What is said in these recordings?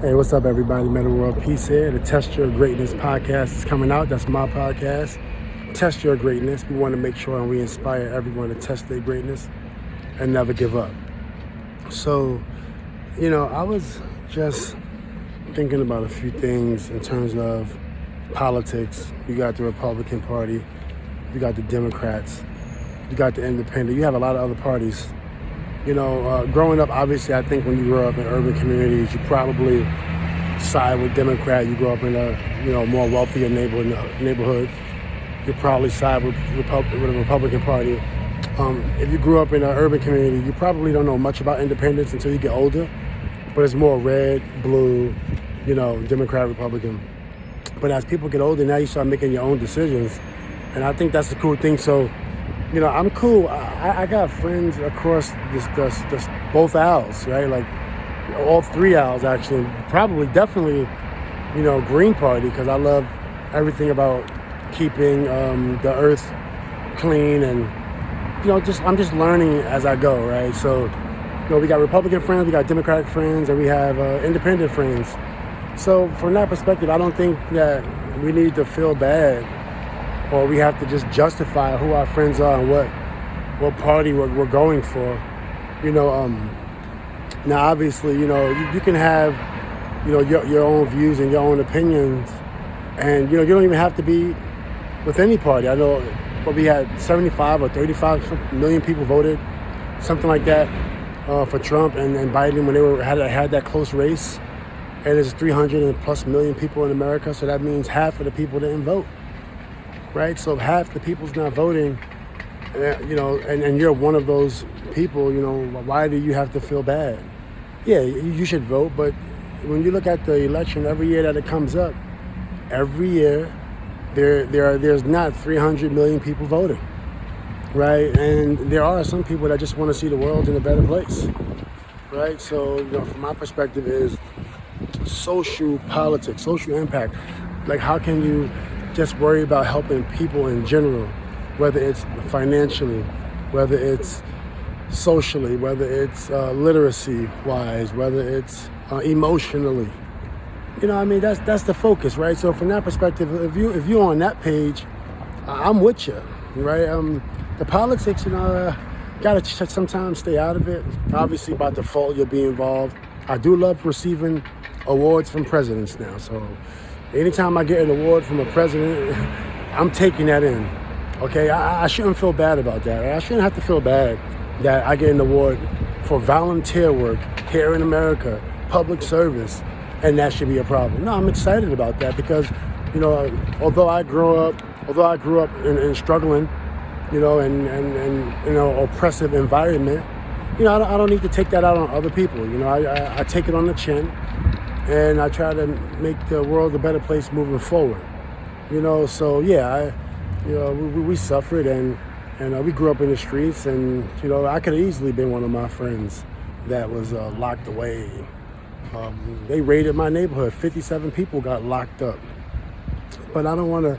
Hey, what's up, everybody? Metta World Peace here. The Test Your Greatness podcast is coming out. That's my podcast. Test Your Greatness. We want to make sure and we inspire everyone to test their greatness and never give up. So, I was just thinking about a few things in terms of politics. You got the Republican Party, you got the Democrats, you got the Independent. You have a lot of other parties. Growing up, obviously, I think when you grow up in urban communities, you probably side with Democrat. You grow up in a, more wealthier neighborhood. You probably side with the Republican Party. If you grew up in an urban community, you probably don't know much about independence until you get older. But it's more red, blue, Democrat, Republican. But as people get older, now you start making your own decisions. And I think that's the cool thing. So, I'm cool. I got friends across this both aisles, right? Like all three aisles, actually. Probably, definitely, Green Party, because I love everything about keeping the earth clean and, I'm just learning as I go, right? So, we got Republican friends, we got Democratic friends, and we have independent friends. So from that perspective, I don't think that we need to feel bad or we have to just justify who our friends are and what party we're going for. Now obviously, you can have, your own views and your own opinions, and you don't even have to be with any party. I know, but we had 75 or 35 million people voted, something like that, for Trump and Biden when they had that close race. And there's 300 plus million people in America, so that means half of the people didn't vote. Right, so if half the people's not voting, and you're one of those people, why do you have to feel bad? Yeah, you should vote, but when you look at the election every year that it comes up, every year there's not 300 million people voting, right? And there are some people that just want to see the world in a better place, right? So, from my perspective is social politics, social impact. Like, how can you just worry about helping people in general, whether it's financially, whether it's socially, whether it's literacy-wise, whether it's emotionally. That's the focus, right? So from that perspective, if you're on that page, I'm with you, right? The politics, gotta sometimes stay out of it. Obviously, by default, you'll be involved. I do love receiving awards from presidents now, so anytime I get an award from a president, I'm taking that in, okay? I shouldn't feel bad about that, right? I shouldn't have to feel bad that I get an award for volunteer work here in America, public service, and that should be a problem. No, I'm excited about that because, although I grew up in struggling, and oppressive environment, I don't need to take that out on other people. I take it on the chin. And I try to make the world a better place moving forward. So yeah, we suffered and we grew up in the streets, and I could have easily been one of my friends that was locked away. They raided my neighborhood. 57 people got locked up. But I don't want to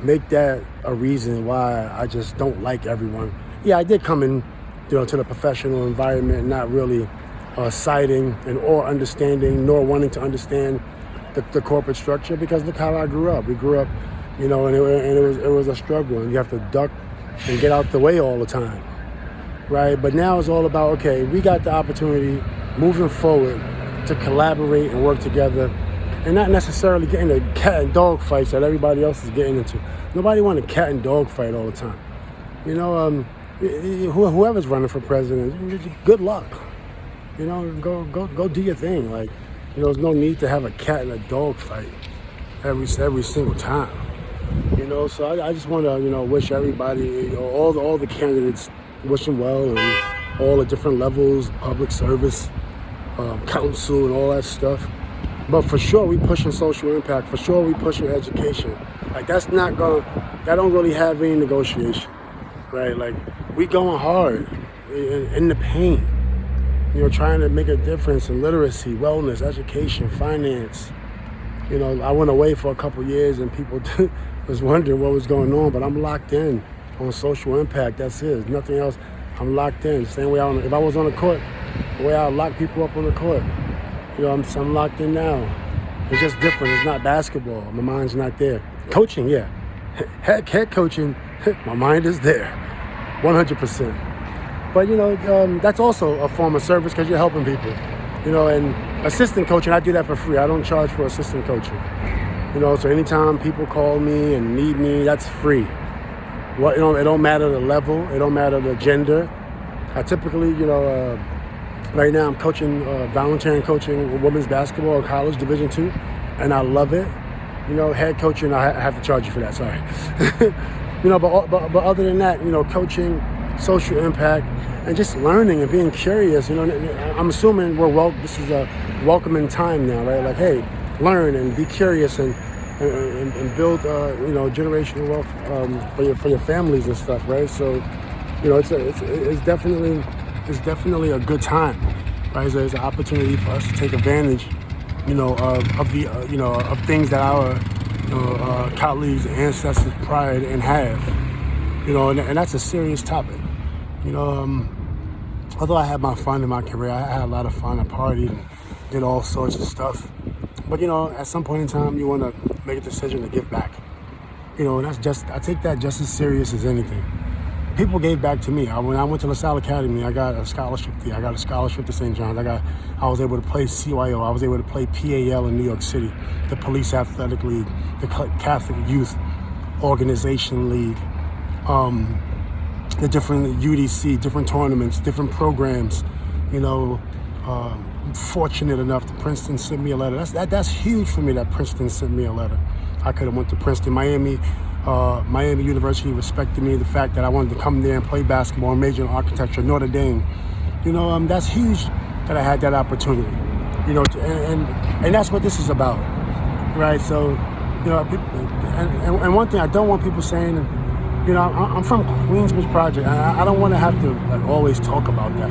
make that a reason why I just don't like everyone. Yeah, I did come in, to the professional environment, not really citing or understanding, nor wanting to understand the corporate structure, because look how I grew up. We grew up, and it was a struggle, and you have to duck and get out the way all the time, right? But now it's all about, okay, we got the opportunity moving forward to collaborate and work together, and not necessarily getting the cat and dog fights that everybody else is getting into. Nobody wants a cat and dog fight all the time. Whoever's running for president, good luck. Go do your thing. Like, there's no need to have a cat and a dog fight every single time. So I just want to, wish everybody, all the candidates, wish them well, and all the different levels, public service, council, and all that stuff. But for sure, we pushing social impact. For sure, we pushing education. Like, that don't really have any negotiation, right? Like, we going hard in the pain. Trying to make a difference in literacy, wellness, education, finance. I went away for a couple years and people was wondering what was going on, but I'm locked in on social impact. That's it. There's nothing else. I'm locked in. Same way if I was on the court, the way I lock people up on the court. I'm locked in now. It's just different. It's not basketball. My mind's not there. Coaching, yeah. Head coaching, my mind is there, 100%. But that's also a form of service because you're helping people. And assistant coaching, I do that for free. I don't charge for assistant coaching. So anytime people call me and need me, that's free. It don't matter the level, it don't matter the gender. I typically, right now I'm coaching, volunteering coaching women's basketball in college, Division II, and I love it. Head coaching, I have to charge you for that, sorry. But other than that, coaching, social impact, and just learning and being curious. I'm assuming this is a welcoming time now, right? Like, hey, learn and be curious and build, generational wealth for your families and stuff, right? So, it's definitely a good time, right? So it's an opportunity for us to take advantage, of things that our colleagues and ancestors prior and have, and that's a serious topic. Although I had my fun in my career, I had a lot of fun. I partied and did all sorts of stuff. But at some point in time, you want to make a decision to give back. And I take that just as serious as anything. People gave back to me. When I went to LaSalle Academy, I got a scholarship there. I got a scholarship to St. John's. I was able to play CYO. I was able to play PAL in New York City, the Police Athletic League, the Catholic Youth Organization League, the different UDC, different tournaments, different programs. Fortunate enough that Princeton sent me a letter. That's huge for me that Princeton sent me a letter. I could have went to Princeton. Miami University respected me, the fact that I wanted to come there and play basketball and major in architecture. Notre Dame, that's huge that I had that opportunity. And that's what this is about, right? So, and one thing I don't want people saying, I'm from Queensbridge Project. I don't want to have to always talk about that.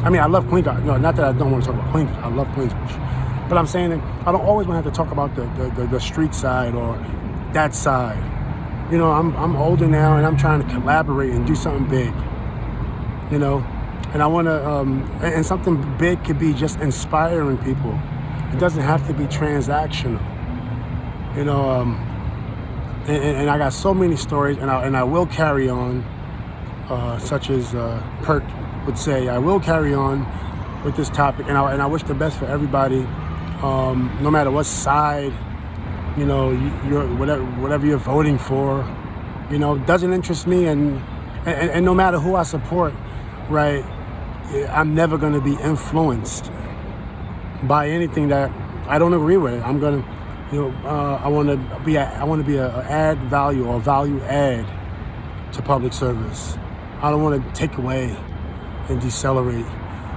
I mean, I love Queensbridge. Not that I don't want to talk about Queensbridge. I love Queensbridge. But I'm saying that I don't always want to have to talk about the street side or that side. I'm older now and I'm trying to collaborate and do something big. And I want to, and something big could be just inspiring people. It doesn't have to be transactional. And I got so many stories, and I will carry on, such as Perk would say, I will carry on with this topic, and I wish the best for everybody, no matter what side, you're whatever you're voting for, doesn't interest me, and no matter who I support, right, I'm never going to be influenced by anything that I don't agree with. I'm going to, I want to be a add value or value add to public service. I don't want to take away and decelerate.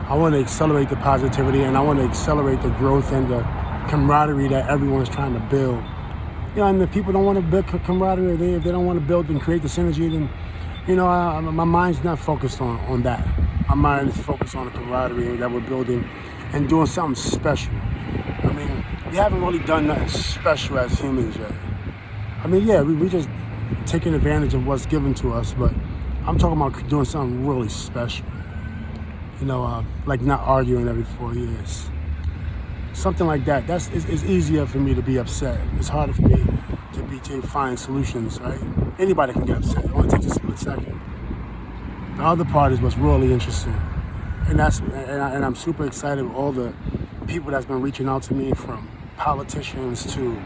I want to accelerate the positivity, and I want to accelerate the growth and the camaraderie that everyone's trying to build. And if people don't want to build camaraderie, if they don't want to build and create the synergy, then, my mind's not focused on that. My mind is focused on the camaraderie that we're building and doing something special. I mean, we haven't really done nothing special as humans yet. I mean, yeah, we just taking advantage of what's given to us, but I'm talking about doing something really special. Like not arguing every 4 years. Something like that. It's easier for me to be upset. It's harder for me to find solutions, right? Anybody can get upset. It only takes a split second. The other part is what's really interesting. And I'm super excited with all the people that's been reaching out to me, from politicians to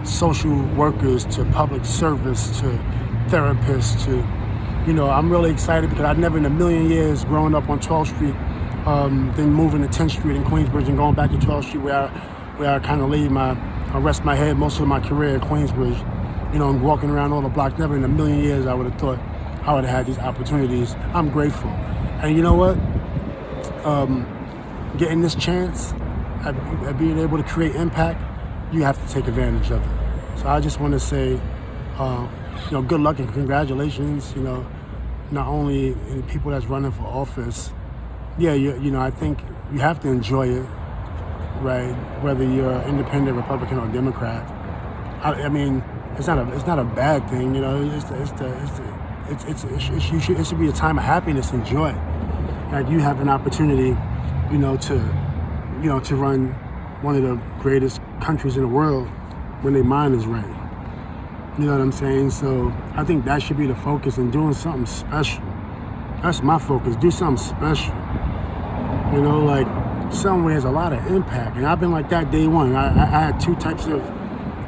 social workers to public service to therapists to, I'm really excited because I've never in a million years growing up on 12th Street, then moving to 10th Street in Queensbridge and going back to 12th Street where I kind of I rest my head most of my career in Queensbridge, and walking around all the blocks. Never in a million years I would have thought I would have had these opportunities. I'm grateful. And you know what? Getting this chance at being able to create impact, you have to take advantage of it. So I just want to say, good luck and congratulations, not only in the people that's running for office. Yeah, I think you have to enjoy it, right? Whether you're independent, Republican, or Democrat. I mean, it's not a bad thing, It should be a time of happiness and joy. Like you have an opportunity, to run one of the greatest countries in the world when their mind is right. You know what I'm saying? So I think that should be the focus, and doing something special. That's my focus. Do something special. You know, like somewhere has a lot of impact. And I've been like that day one. I had two types of,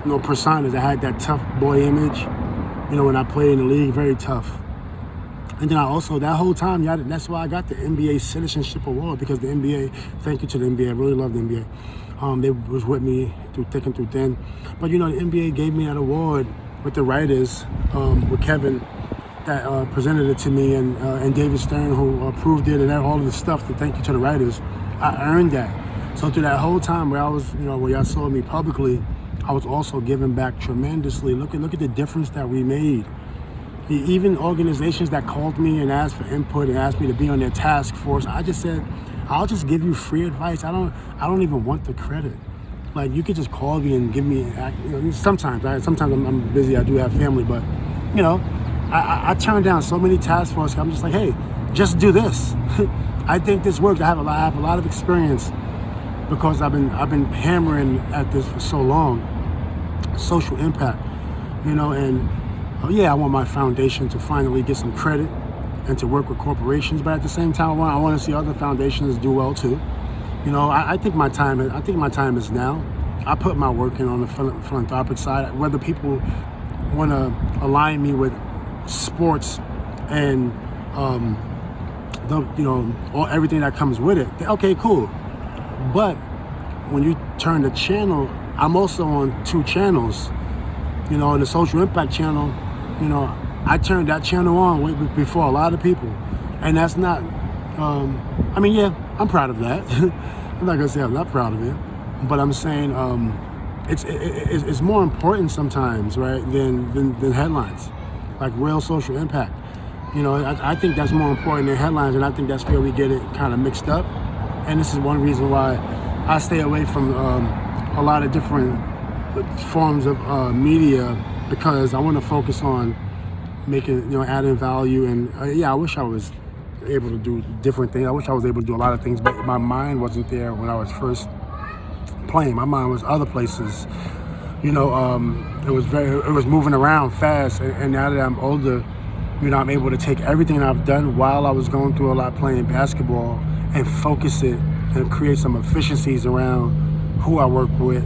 personas. I had that tough boy image, when I played in the league, very tough. And then I also, that whole time, that's why I got the NBA Citizenship Award, because the NBA, thank you to the NBA, I really love the NBA. They was with me through thick and through thin. But the NBA gave me that award with the writers, with Kevin, that presented it to me, and David Stern, who approved it, and all of the stuff, to thank you to the writers. I earned that. So through that whole time where I was, where y'all saw me publicly, I was also giving back tremendously. Look at the difference that we made. Even organizations that called me and asked for input and asked me to be on their task force, I just said, I'll just give you free advice. I don't even want the credit. Like, you could just call me and give me, sometimes I'm busy, I do have family, but I turn down so many task forces. I'm just like, hey, just do this. I think this works. I have a lot of experience, because I've been hammering at this for so long. Social impact, and I want my foundation to finally get some credit and to work with corporations, but at the same time, I want to see other foundations do well too. I think my time is now. I put my work in on the philanthropic side. Whether people want to align me with sports and everything that comes with it, okay, cool. But when you turn the channel, I'm also on 2 channels. The social impact channel, I turned that channel on way before a lot of people, and that's not. I'm proud of that. I'm not gonna say I'm not proud of it, but I'm saying it's more important sometimes, right, than headlines, like real social impact. I think that's more important than headlines, and I think that's where we get it kind of mixed up. And this is one reason why I stay away from a lot of different forms of media, because I want to focus on making, adding value. And I wish I was able to do different things. I wish I was able to do a lot of things, but my mind wasn't there when I was first playing. My mind was other places. It was moving around fast. And now that I'm older, I'm able to take everything I've done while I was going through a lot playing basketball and focus it and create some efficiencies around who I work with,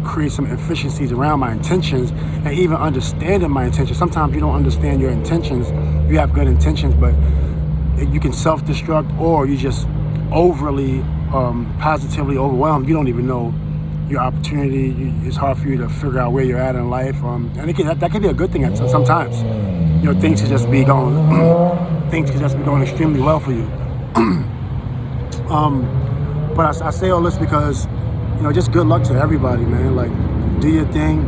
create some efficiencies around my intentions, and even understanding my intentions. Sometimes you don't understand your intentions. You have good intentions, but you can self-destruct, or you just overly, positively overwhelmed. You don't even know your opportunity. It's hard for you to figure out where you're at in life. And that can be a good thing sometimes. Things can just be going extremely well for you. But I say all this because, just good luck to everybody, man. Like, do your thing,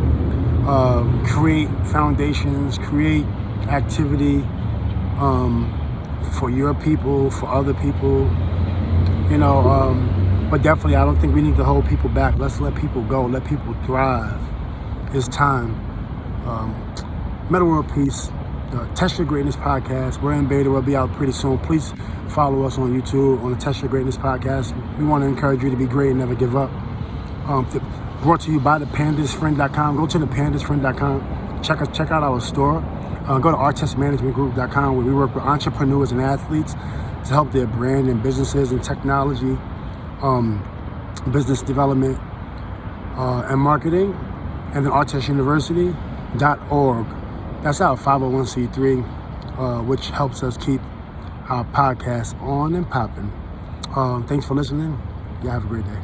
create foundations, create activity for your people, for other people, but definitely I don't think we need to hold people back. Let's let people go, let people thrive. It's time. Metta World Peace. Test Your Greatness podcast. We're in beta. We'll be out pretty soon. Please follow us on YouTube on the Test Your Greatness podcast. We want to encourage you to be great and never give up. Brought to you by thepandasfriend.com. Go to thepandasfriend.com. Check out our store. Go to artistmanagementgroup.com, where we work with entrepreneurs and athletes to help their brand and businesses and technology, business development, and marketing. And then artistuniversity.org. That's our 501c3, which helps us keep our podcast on and popping. Thanks for listening. You have a great day.